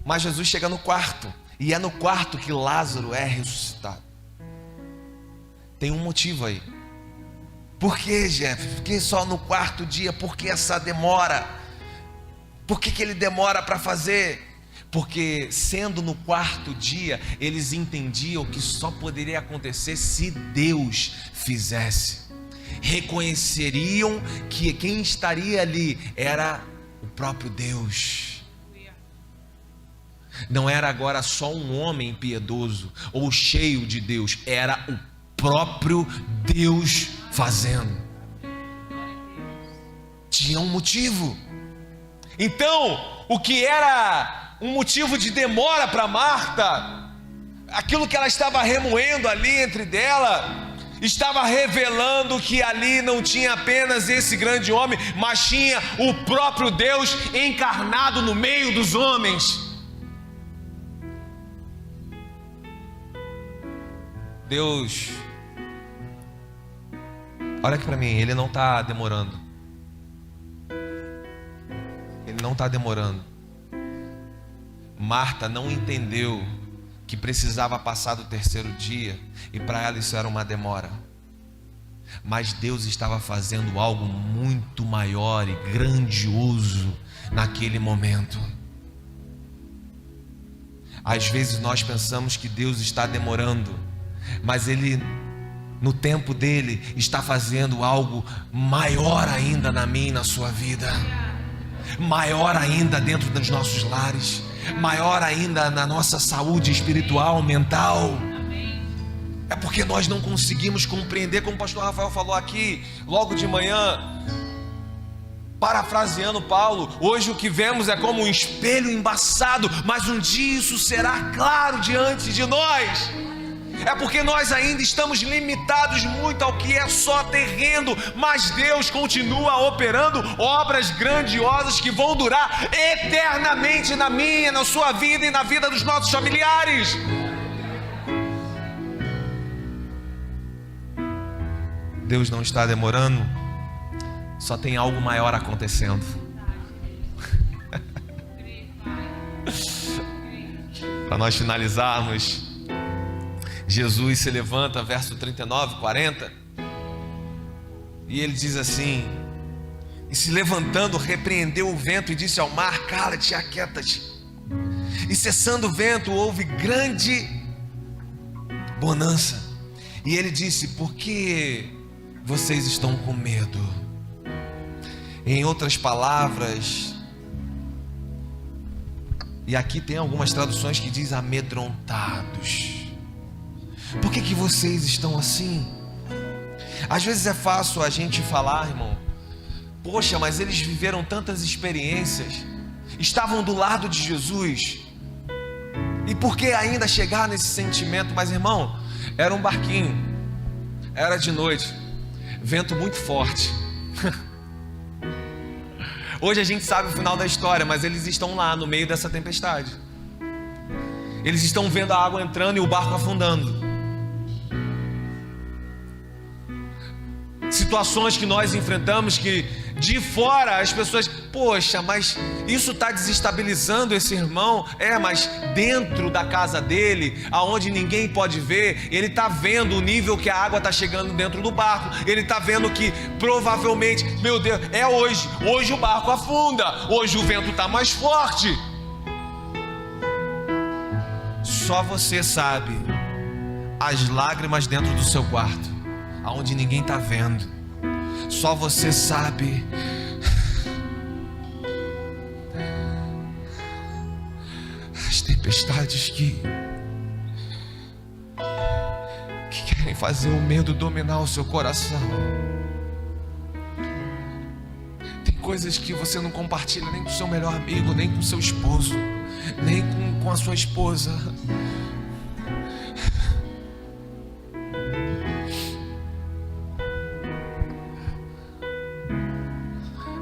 Mas Jesus chega no quarto, e é no quarto que Lázaro é ressuscitado. Tem um motivo aí. Por que, Jeff? Por que só no quarto dia? Por que essa demora? Por que ele demora para fazer? Porque sendo no quarto dia, eles entendiam que só poderia acontecer se Deus fizesse. Reconheceriam que quem estaria ali era o próprio Deus. Não era agora só um homem piedoso ou cheio de Deus, era o próprio Deus fazendo. Tinha um motivo. Então, o que era um motivo de demora para Marta, aquilo que ela estava remoendo ali entre dela, estava revelando que ali não tinha apenas esse grande homem, mas tinha o próprio Deus encarnado no meio dos homens. Deus, olha aqui para mim, Ele não está demorando. Ele não está demorando. Marta não entendeu que precisava passar do terceiro dia, e para ela isso era uma demora. Mas Deus estava fazendo algo muito maior e grandioso naquele momento. Às vezes nós pensamos que Deus está demorando, mas Ele, no tempo dele, está fazendo algo maior ainda na minha e na sua vida, maior ainda dentro dos nossos lares, maior ainda na nossa saúde espiritual, mental. É porque nós não conseguimos compreender, como o pastor Rafael falou aqui logo de manhã, parafraseando Paulo: hoje o que vemos é como um espelho embaçado, mas um dia isso será claro diante de nós. É porque nós ainda estamos limitados muito ao que é só terreno, mas Deus continua operando obras grandiosas que vão durar eternamente na minha, na sua vida e na vida dos nossos familiares. Deus não está demorando, só tem algo maior acontecendo. Para nós finalizarmos, Jesus se levanta, verso 39, 40, e ele diz assim: e se levantando, repreendeu o vento e disse ao mar: cala-te, aquieta-te. E cessando o vento, houve grande bonança. E ele disse: por que vocês estão com medo? Em outras palavras, e aqui tem algumas traduções que diz amedrontados. Por que vocês estão assim? Às vezes é fácil a gente falar, irmão: poxa, mas eles viveram tantas experiências, estavam do lado de Jesus, e por que ainda chegar nesse sentimento? Mas, irmão, era um barquinho, era de noite, vento muito forte. Hoje a gente sabe o final da história, mas eles estão lá no meio dessa tempestade. Eles estão vendo a água entrando e o barco afundando. Situações que nós enfrentamos que de fora as pessoas: poxa, mas isso está desestabilizando esse irmão. Mas dentro da casa dele, aonde ninguém pode ver, ele está vendo o nível que a água está chegando dentro do barco. Ele está vendo que provavelmente, meu Deus, hoje o barco afunda, hoje o vento está mais forte. Só você sabe as lágrimas dentro do seu quarto, aonde ninguém está vendo. Só você sabe as tempestades que querem sem fazer o medo dominar o seu coração. Tem coisas que você não compartilha nem com o seu melhor amigo, nem com o seu esposo, nem com a sua esposa.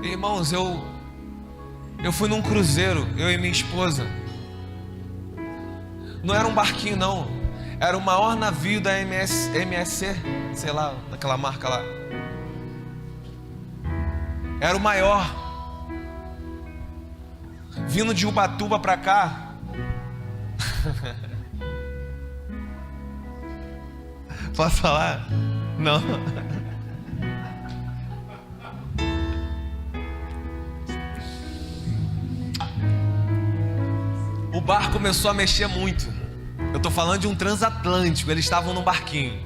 Irmãos, eu fui num cruzeiro, eu e minha esposa. Não era um barquinho não, era o maior navio da MSC, sei lá, daquela marca lá. Era o maior. Vindo de Ubatuba pra cá. Posso falar? Não. O bar começou a mexer muito. Eu tô falando de um transatlântico. Eles estavam num barquinho.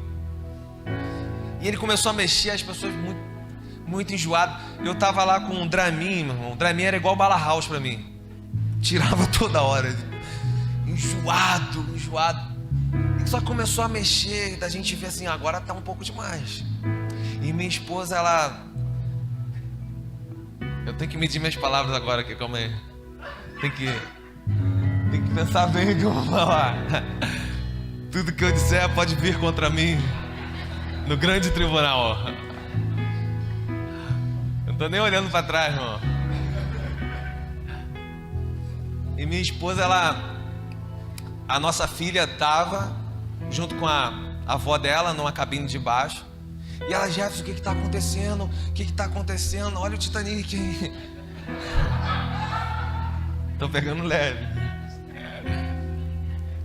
E ele começou a mexer, as pessoas muito enjoadas. Eu tava lá com um Dramin, meu irmão. O Dramin era igual Bala House pra mim. Tirava toda hora. Enjoado. E só começou a mexer. Da gente ver assim, agora tá um pouco demais. E minha esposa, ela... Eu tenho que medir minhas palavras agora aqui, calma aí. Tem que pensar bem o que eu vou falar. Tudo que eu disser pode vir contra mim no grande tribunal. Eu não tô nem olhando para trás, irmão. E minha esposa, a nossa filha estava junto com a avó dela numa cabine de baixo. E ela, Jefferson, o que está acontecendo? O que está acontecendo? Olha o Titanic. Tô pegando leve.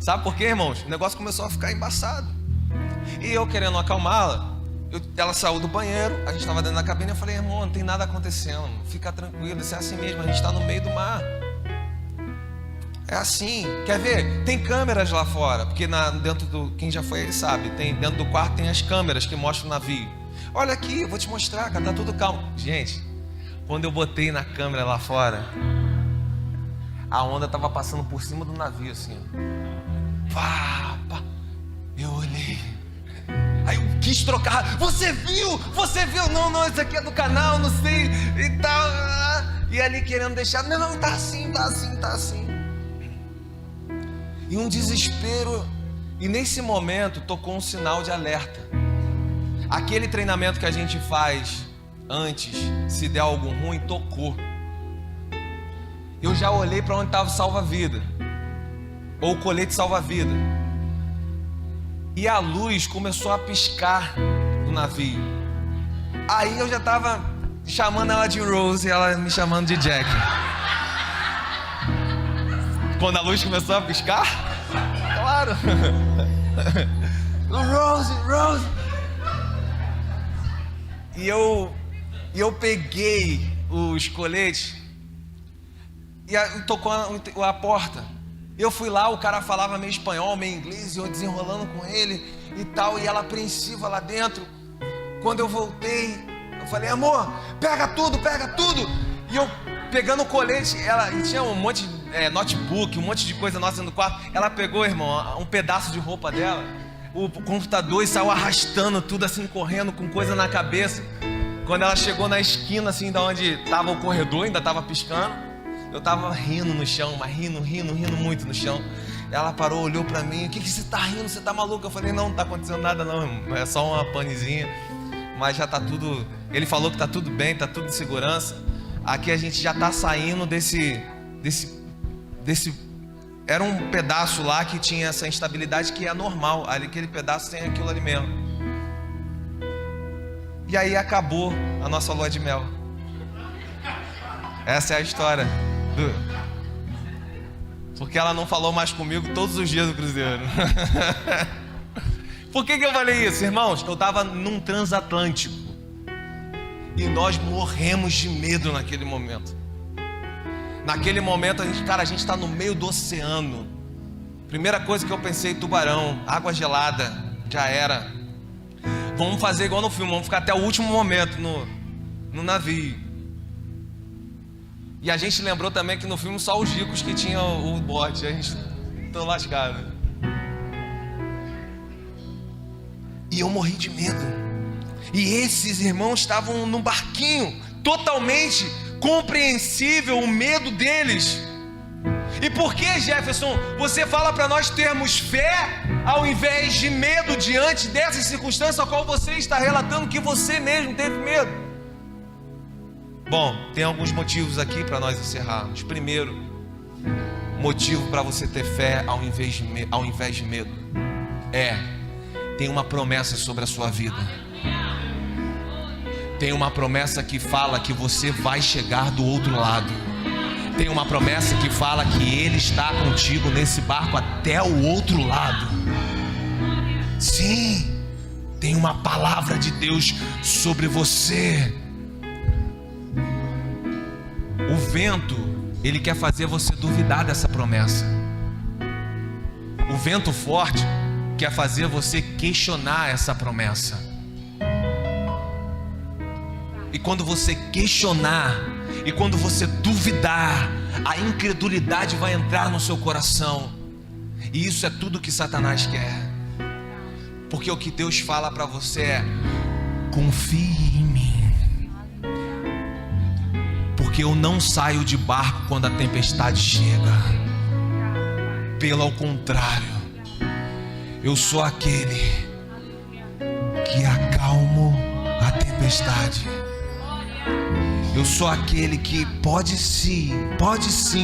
Sabe por quê, irmãos? O negócio começou a ficar embaçado. E eu querendo acalmá-la, ela saiu do banheiro, a gente estava dentro da cabine, eu falei, irmão, não tem nada acontecendo, fica tranquilo, isso é assim mesmo, a gente está no meio do mar. É assim, quer ver? Tem câmeras lá fora, porque dentro do, quem já foi aí sabe, dentro do quarto tem as câmeras que mostram o navio. Olha aqui, eu vou te mostrar, cara, tá tudo calmo. Gente, quando eu botei na câmera lá fora, a onda estava passando por cima do navio assim, ó. Pá, pá. Eu olhei. Aí eu quis trocar. Você viu? Não, isso aqui é do canal, não sei. E tal. E ali querendo deixar. Não, tá assim. E um desespero. E nesse momento tocou um sinal de alerta. Aquele treinamento que a gente faz antes, se der algo ruim, tocou. Eu já olhei para onde estava o salva-vida. Ou o colete salva-vida. E a luz começou a piscar no navio. Aí eu já estava chamando ela de Rose e ela me chamando de Jack. Quando a luz começou a piscar, claro. Rose. E eu peguei os coletes e tocou a porta. Eu fui lá, o cara falava meio espanhol, meio inglês, e eu desenrolando com ele e tal, e ela apreensiva lá dentro. Quando eu voltei, eu falei, amor, pega tudo. E eu pegando o colete, e tinha um monte de notebook, um monte de coisa nossa dentro do quarto. Ela pegou, irmão, um pedaço de roupa dela, o computador, e saiu arrastando tudo assim, correndo, com coisa na cabeça. Quando ela chegou na esquina, assim, da onde estava o corredor, ainda estava piscando. Eu tava rindo no chão, mas rindo muito no chão. Ela parou, olhou pra mim, o que você tá rindo? Você tá maluco? Eu falei, não tá acontecendo nada não, irmão. É só uma panezinha. Mas já tá tudo... Ele falou que tá tudo bem, tá tudo em segurança. Aqui a gente já tá saindo desse... Era um pedaço lá que tinha essa instabilidade que é normal. Ali, aquele pedaço tem aquilo ali mesmo. E aí acabou a nossa lua de mel. Essa é a história. Porque ela não falou mais comigo todos os dias do cruzeiro. Por que eu falei isso, irmãos? Eu estava num transatlântico e nós morremos de medo naquele momento. Naquele momento, a gente está no meio do oceano. Primeira coisa que eu pensei, tubarão, água gelada, já era. Vamos fazer igual no filme, vamos ficar até o último momento no navio. E a gente lembrou também que no filme só os ricos que tinham o bote. A gente tô lascado. E eu morri de medo. E esses irmãos estavam num barquinho, totalmente compreensível o medo deles. E por que, Jefferson, você fala para nós termos fé ao invés de medo diante dessas circunstâncias a qual você está relatando que você mesmo teve medo? Bom, tem alguns motivos aqui para nós encerrarmos. Primeiro, motivo para você ter fé ao invés de medo tem uma promessa sobre a sua vida. Tem uma promessa que fala que você vai chegar do outro lado. Tem uma promessa que fala que Ele está contigo nesse barco até o outro lado. Sim, tem uma palavra de Deus sobre você. O vento, ele quer fazer você duvidar dessa promessa. O vento forte quer fazer você questionar essa promessa. E quando você questionar, e quando você duvidar, a incredulidade vai entrar no seu coração. E isso é tudo que Satanás quer. Porque o que Deus fala para você é: confie em mim. Porque eu não saio de barco quando a tempestade chega. Pelo contrário, eu sou aquele que acalmo a tempestade. Eu sou aquele que pode sim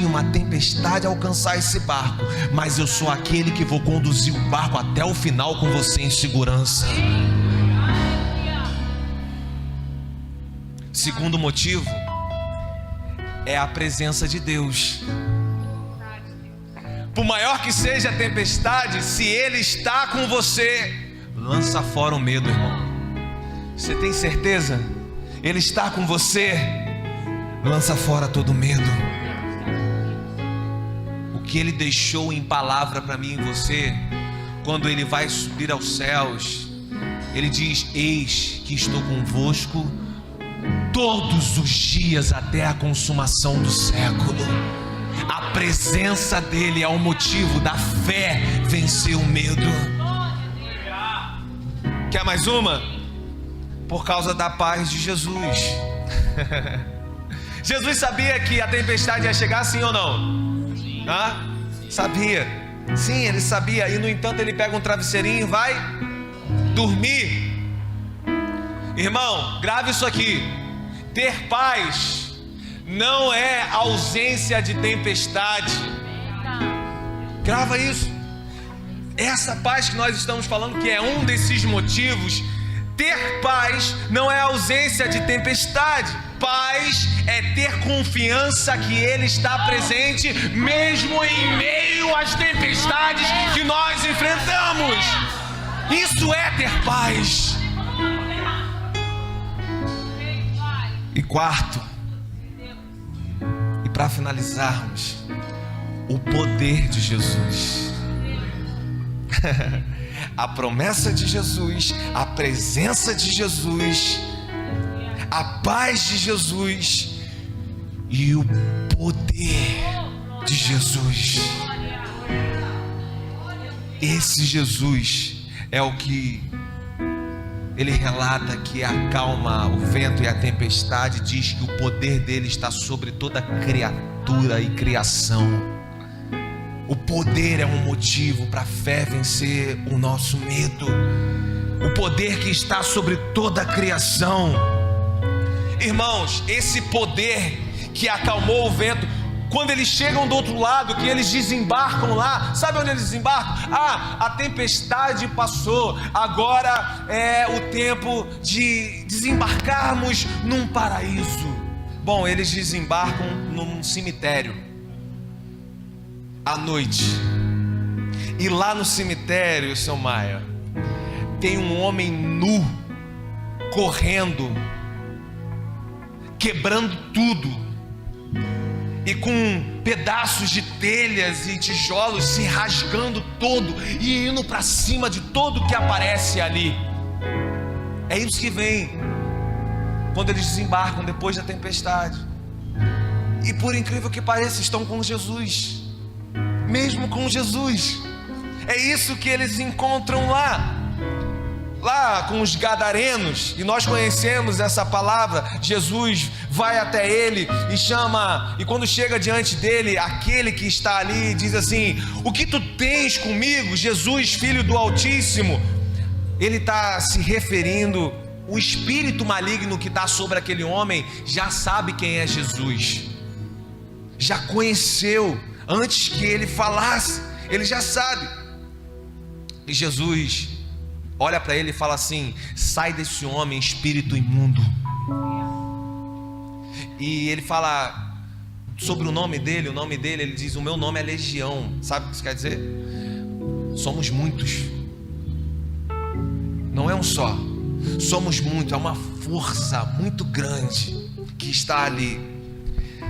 uma tempestade alcançar esse barco, mas eu sou aquele que vou conduzir o barco até o final com você em segurança. Segundo motivo é a presença de Deus. Por maior que seja a tempestade, se Ele está com você, lança fora o medo, irmão. Você tem certeza? Ele está com você, lança fora todo medo. O que Ele deixou em palavra para mim e você, quando Ele vai subir aos céus, Ele diz: eis que estou convosco todos os dias até a consumação do século. A presença dEle é o motivo da fé vencer o medo. Quer mais uma? Por causa da paz de Jesus. Jesus sabia que a tempestade ia chegar, sim ou não? Sim. Sabia. Sim, Ele sabia. E no entanto Ele pega um travesseirinho e vai dormir. Irmão, grave isso aqui. Ter paz não é ausência de tempestade. Grava isso. Essa paz que nós estamos falando, que é um desses motivos. Ter paz não é ausência de tempestade. Paz é ter confiança que Ele está presente, mesmo em meio às tempestades que nós enfrentamos. Isso é ter paz. E quarto, e para finalizarmos, o poder de Jesus. A promessa de Jesus, a presença de Jesus, a paz de Jesus e o poder de Jesus. Esse Jesus é o que Ele relata que acalma o vento e a tempestade. Diz que o poder dele está sobre toda criatura e criação. O poder é um motivo para a fé vencer o nosso medo. O poder que está sobre toda a criação. Irmãos, esse poder que acalmou o vento, quando eles chegam do outro lado, que eles desembarcam lá, sabe onde eles desembarcam? A tempestade passou, agora é o tempo de desembarcarmos num paraíso. Bom, eles desembarcam num cemitério à noite. E lá no cemitério, seu Maia, tem um homem nu, correndo, quebrando tudo, e com pedaços de telhas e tijolos se rasgando todo e indo para cima de todo que aparece ali. É isso que vem quando eles desembarcam depois da tempestade. E por incrível que pareça, estão com Jesus. Mesmo com Jesus, é isso que eles encontram lá. lá com os gadarenos, e nós conhecemos essa palavra. Jesus vai até ele e chama, e quando chega diante dele, aquele que está ali diz assim: o que tu tens comigo, Jesus, filho do Altíssimo? Ele está se referindo, o espírito maligno que está sobre aquele homem já sabe quem é Jesus, já conheceu antes que ele falasse, ele já sabe. E Jesus olha para ele e fala assim: sai desse homem, espírito imundo. E ele fala sobre o nome dele, ele diz: o meu nome é Legião. Sabe o que isso quer dizer? Somos muitos, não é um só, somos muitos, é uma força muito grande que está ali.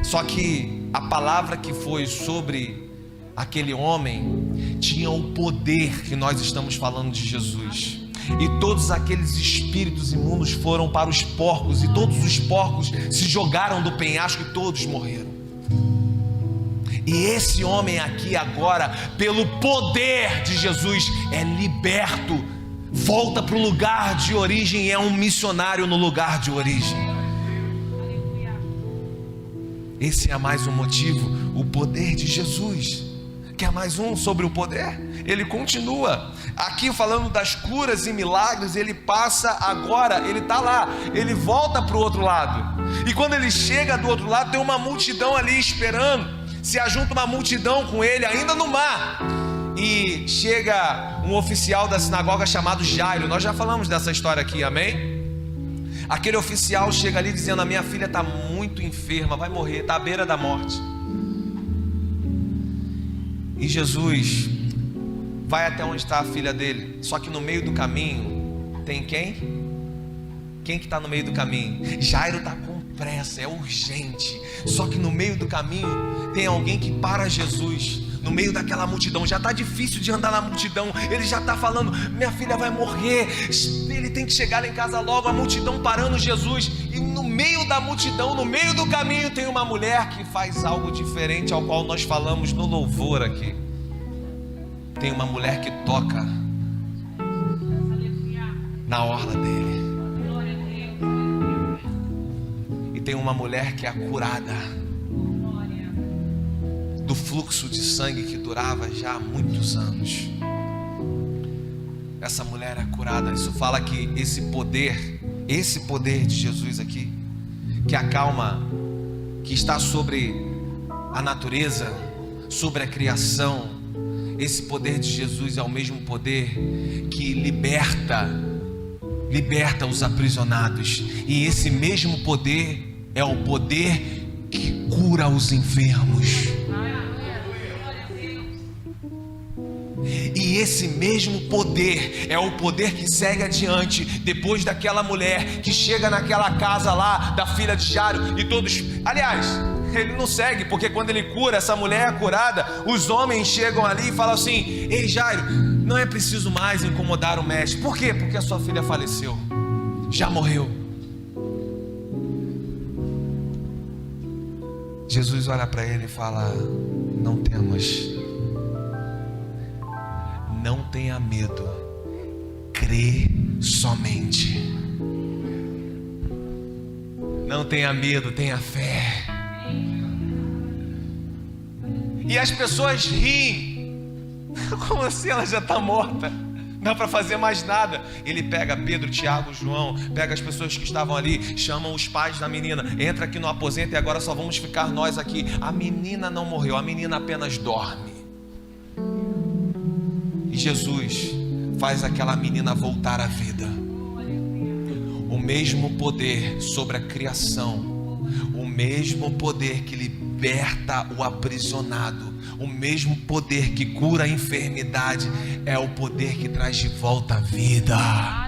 Só que a palavra que foi sobre aquele homem tinha o poder que nós estamos falando de Jesus. E todos aqueles espíritos imundos foram para os porcos, e todos os porcos se jogaram do penhasco e todos morreram. E esse homem aqui agora, pelo poder de Jesus, é liberto, volta para o lugar de origem e é um missionário no lugar de origem. Esse é mais um motivo, o poder de Jesus. Quer mais um sobre o poder? Ele continua aqui falando das curas e milagres. Ele passa agora, ele está lá, ele volta para o outro lado, e quando ele chega do outro lado, tem uma multidão ali esperando. Se ajunta uma multidão com ele, ainda no mar, e chega um oficial da sinagoga chamado Jairo. Nós já falamos dessa história aqui, amém? Aquele oficial chega ali dizendo: a minha filha está muito enferma, vai morrer, está à beira da morte. E Jesus vai até onde está a filha dele. Só que no meio do caminho tem quem? Quem que está no meio do caminho? Jairo está com pressa, é urgente. Só que no meio do caminho tem alguém que para Jesus. No meio daquela multidão, já está difícil de andar na multidão. Ele já está falando: minha filha vai morrer, ele tem que chegar lá em casa logo. A multidão parando Jesus. E no meio da multidão, no meio do caminho, tem uma mulher que faz algo diferente, ao qual nós falamos no louvor aqui. Tem uma mulher que toca na orla dele. E tem uma mulher que é curada do fluxo de sangue que durava já há muitos anos. Essa mulher é curada. Isso fala que esse poder de Jesus aqui, que acalma, que está sobre a natureza, sobre a criação, esse poder de Jesus é o mesmo poder que liberta os aprisionados. E esse mesmo poder é o poder que cura os enfermos. E esse mesmo poder é o poder que segue adiante depois daquela mulher que chega naquela casa lá da filha de Jairo, e todos, aliás, ele não segue, porque quando ele cura, essa mulher é curada, os homens chegam ali e falam assim: ei Jairo, não é preciso mais incomodar o mestre. Por quê? Porque a sua filha faleceu, já morreu. Jesus olha para ele e fala: não temas, não tenha medo, crê somente. Não tenha medo, tenha fé. E as pessoas riem. Como assim? Ela já está morta, não dá para fazer mais nada. Ele pega Pedro, Tiago, João, pega as pessoas que estavam ali, chamam os pais da menina: entra aqui no aposento e agora só vamos ficar nós aqui. A menina não morreu, a menina apenas dorme. E Jesus faz aquela menina voltar à vida. O mesmo poder sobre a criação, o mesmo poder que liberta o aprisionado, o mesmo poder que cura a enfermidade, é o poder que traz de volta a vida.